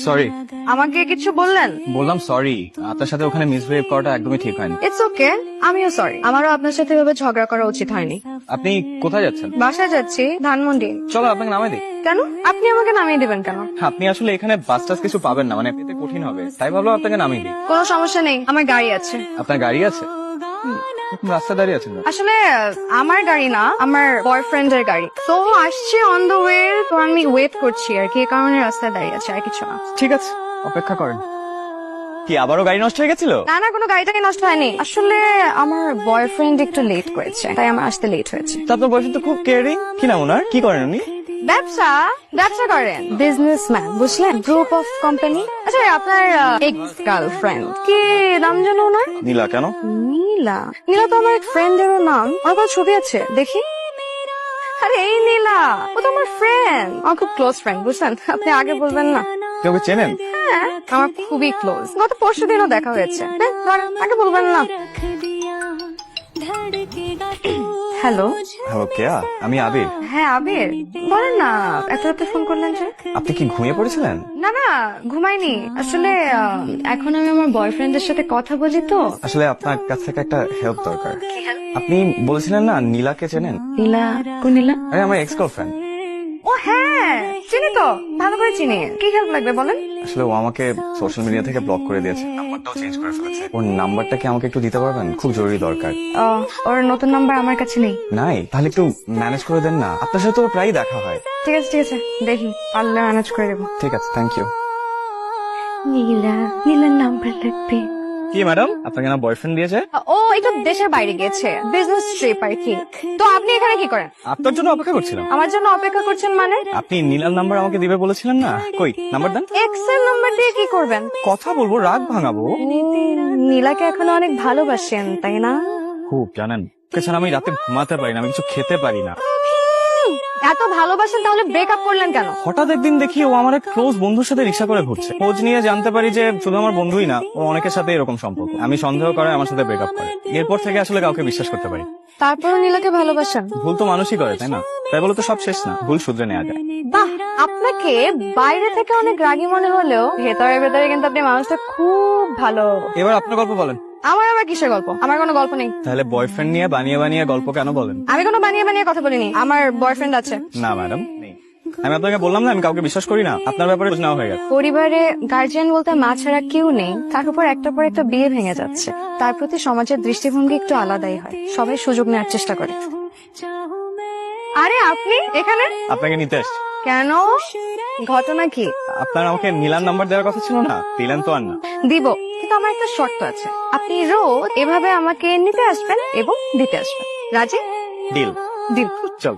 Sorry. আমাকে কিছু বললেন? বললাম সরি, আপনার সাথে ওখানে মিসবিহেভ করাটা একদমই ঠিক হয়নি। ইটস ওকে, আমিও সরি। আমারও আপনার সাথে এভাবে ঝগড়া করা উচিত হয়নি। আপনি কোথায় যাচ্ছেন? বাসায় যাচ্ছি, ধানমন্ডি। চলো আপনাকে নামাই দিই। কেন? আপনি আমাকে নামিয়ে দিবেন কেন? আপনি আসলে এখানে বাস টাস কিছু পাবেন না, মানে পেতে কঠিন হবে, তাই ভাবলাম আপনাকে নামিয়ে দিই। কোনো সমস্যা নেই, আমার গাড়ি আছে। আপনার গাড়ি আছে? রাস্তায় দাঁড়িয়ে আছেন? আসলে আমার গাড়ি না, আমার বয়ফ্রেন্ডের গাড়ি। তো আসছে অন দ্য ওয়ে, তো আমি ওয়েট করছি আর কি, এই কারণে রাস্তায় দাঁড়িয়ে আছে, আর কিছু না। ঠিক আছে, অপেক্ষা করেন। কি আবারও গাড়ি নষ্ট হয়ে গেছিল? না না, কোনো গাড়িটাকে নষ্ট হয়নি। আসলে আমার বয়ফ্রেন্ড একটু লেট করেছে, তাই আমার আসতে লেট হয়েছে। তা আপনার বয়ফ্রেন্ড তো খুব কেয়ারিং। কি নাম ওনার? কি করেন উনি? ব্যবসা ব্যবসা করেন, বিজনেসম্যান, বুঝলেন? Group of company. আচ্ছা, আপনার এক্স গার্লফ্রেন্ড কি নাম জানো ওনার? নীলা। কেন? নীলা? নীলা তো আমার এক ফ্রেন্ডেরও নাম। আমার ছবি আছে, দেখি। আরে এই নীলা, ও তো আমার ফ্রেন্ড, আমার খুব ক্লোজ ফ্রেন্ড, বুঝলেন? আপনি আগে বলবেন না? আপনি ওকে চেনেন? হ্যাঁ, আমার খুবই ক্লোজ। গত পরশুদিনও দেখা হয়েছে। আগে বলবেন না? হ্যালো। হ্যালো, কেয়া? আমি আবির। হ্যাঁ আবির, বলেন না, এত রাতে ফোন করলেন যে? আপনি কি ঘুমিয়ে পড়েছিলেন? না না, ঘুমাইনি। আসলে এখন আমি আমার বয়ফ্রেন্ডের সাথে কথা বলি তো। আসলে আপনার কাছ থেকে একটা হেল্প দরকার। আপনি বলেছিলেন না নীলাকে চেনেন? নীলা? কোন নীলা? আরে আমার এক্স গার্লফ্রেন্ড। ও হ্যাঁ, চিনি তো, ভালো করে চিনি। কি হেল্প লাগবে বলেন? আসলে ও আমাকে সোশ্যাল মিডিয়া থেকে ব্লক করে দিয়েছে, নাম্বারটাও চেঞ্জ করে ফেলেছে। ওর নাম্বারটা কি আমাকে একটু দিতে পারবেন? খুব জরুরি দরকার। ওর নতুন নাম্বার আমার কাছে নেই। নাই? তাহলে একটু ম্যানেজ করে দেন না, আপনার সাথে তো ওর প্রায়ই দেখা হয়। ঠিক আছে ঠিক আছে, দেখি পারলে ম্যানেজ করে দেবো। ঠিক আছে, থ্যাংক ইউ। নীলার নাম্বার লাগবে। কি ম্যাডাম, আপনাকে না বয়ফ্রেন্ড দিয়েছে? ও একটু দেশের বাইরে গেছে, বিজনেস ট্রিপ আর কি। তো আপনি এখানে কি করেন? আপনার জন্য অপেক্ষা করছিলাম। আমার জন্য অপেক্ষা করছেন মানে? আপনি নীলার নাম্বার আমাকে দিবে বলেছিলেন না, কই নাম্বার দেন। এক্স এর নাম্বার দিয়ে কি করবেন? কথা বলবো, রাগ ভাঙাবো। নীলাকে এখনো অনেক ভালোবাসেন তাই না? খুব, জানেন এছাড়া আমি রাতে ঘুমাতে পারি না, আমি কিছু খেতে পারি না। এত ভালোবাসেন তাহলে ব্রেকআপ করলেন কেন? হঠাৎ একদিন দেখি ও আমার এক ক্লোজ বন্ধুর সাথে রিক্সা করে ঘুরছে। খোঁজ নিয়ে জানতে পারি যে শুধু আমার বন্ধুই না, ও অনেকের সাথে এরকম সম্পর্ক। আমি সন্দেহ করে আমার সাথে ব্রেকআপ করে। এরপর থেকে আসলে কাউকে বিশ্বাস করতে পারি। তারপরও নীলাকে ভালোবাসেন? ভুল তো মানুষই করে, তাই না? তাই বলে তো সব শেষ না, ভুল শুধরে নেওয়া যায়। বাহ, আপনাকে বাইরে থেকে অনেক রাগী মনে হলেও ভেতরে ভেতরে কিন্তু আপনি মানুষটা খুব ভালো। এবার আপনার গল্প বলেন। আমার আবার কিসের গল্প? আমার কোনো গল্প নেই। তাহলে বয়ফ্রেন্ড নিয়ে বানিয়ে বানিয়ে গল্প কেন বলেন? আমি কোনো বানিয়ে বানিয়ে কথা বলিনি, আমার বয়ফ্রেন্ড আছে। না ম্যাডাম, নেই। আমি আপনাকে বললাম না আমি কাউকে বিশ্বাস করি না, আপনার ব্যাপারে খোঁজ নেওয়া হয়ে গেছে। পরিবারে গার্জিয়ান বলতে মা ছাড়া কেউ নেই, তার উপর একটার পর একটা বিয়ে ভেঙে যাচ্ছে। তার প্রতি সমাজের দৃষ্টিভঙ্গি একটু আলাদাই হয়, সবাই সুযোগ নেওয়ার চেষ্টা করে। আরে আপনি এখানে? আপনাকে নিতে আসছি। কেন? ঘটনা কি? আপনার আমাকে নীলার নাম্বার দেওয়ার কথা ছিল না, দিলেন তো আর না। দিব, কিন্তু আমার একটা শর্ত আছে। আপনি রোজ এভাবে আমাকে নিতে আসবেন এবং দিতে আসবেন। রাজি? ডিল। দিল। চল।